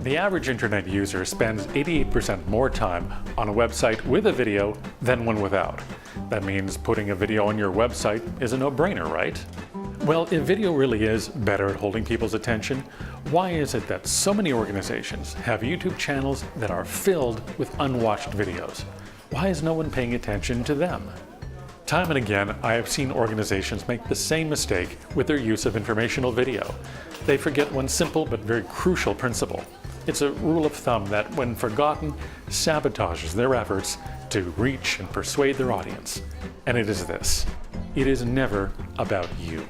The average internet user spends 88% more time on a website with a video than one without. That means putting a video on your website is a no-brainer, right? Well, if video really is better at holding people's attention, why is it that so many organizations have YouTube channels that are filled with unwatched videos? Why is no one paying attention to them? Time and again, I have seen organizations make the same mistake with their use of informational video. They forget one simple but very crucial principle. It's a rule of thumb that, when forgotten, sabotages their efforts to reach and persuade their audience. And it is this: it is never about you.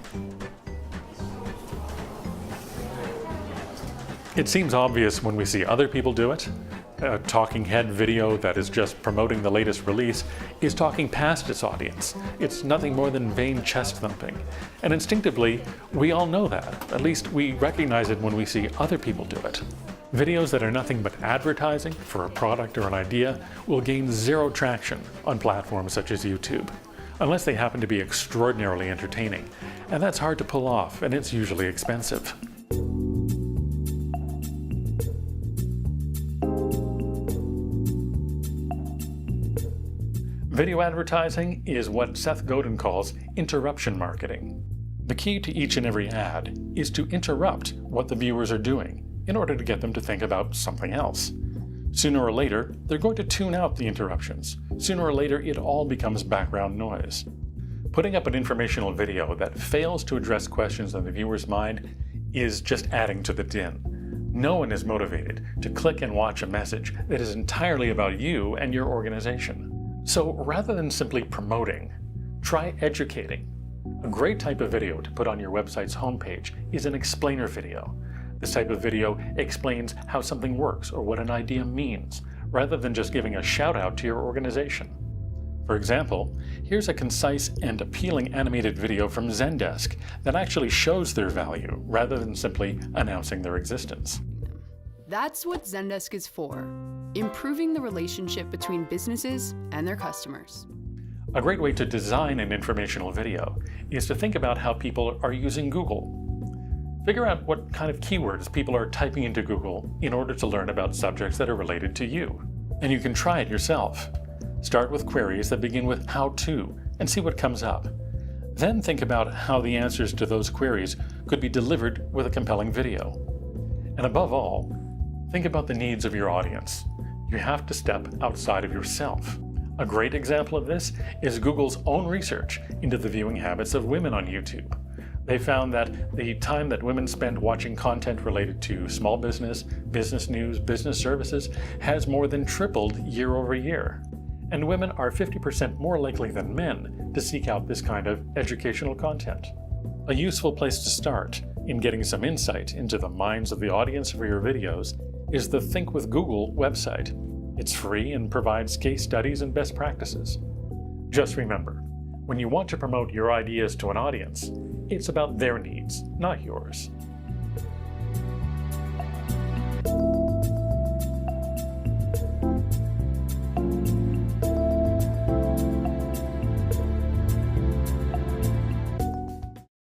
It seems obvious when we see other people do it. A talking head video that is just promoting the latest release is talking past its audience. It's nothing more than vain chest thumping. And instinctively, we all know that. At least we recognize it when we see other people do it. Videos that are nothing but advertising for a product or an idea will gain zero traction on platforms such as YouTube, unless they happen to be extraordinarily entertaining. And that's hard to pull off, and it's usually expensive. Video advertising is what Seth Godin calls interruption marketing. The key to each and every ad is to interrupt what the viewers are doing in order to get them to think about something else. Sooner or later, they're going to tune out the interruptions. Sooner or later, it all becomes background noise. Putting up an informational video that fails to address questions on the viewer's mind is just adding to the din. No one is motivated to click and watch a message that is entirely about you and your organization. So rather than simply promoting, try educating. A great type of video to put on your website's homepage is an explainer video. This type of video explains how something works or what an idea means, rather than just giving a shout out to your organization. For example, here's a concise and appealing animated video from Zendesk that actually shows their value, rather than simply announcing their existence. That's what Zendesk is for: improving the relationship between businesses and their customers. A great way to design an informational video is to think about how people are using Google. Figure out what kind of keywords people are typing into Google in order to learn about subjects that are related to you. And you can try it yourself. Start with queries that begin with "how to" and see what comes up. Then think about how the answers to those queries could be delivered with a compelling video. And above all, think about the needs of your audience. You have to step outside of yourself. A great example of this is Google's own research into the viewing habits of women on YouTube. They found that the time that women spend watching content related to small business, business news, business services has more than tripled year over year. And women are 50% more likely than men to seek out this kind of educational content. A useful place to start in getting some insight into the minds of the audience for your videos is the Think with Google website. It's free and provides case studies and best practices. Just remember, when you want to promote your ideas to an audience, it's about their needs, not yours.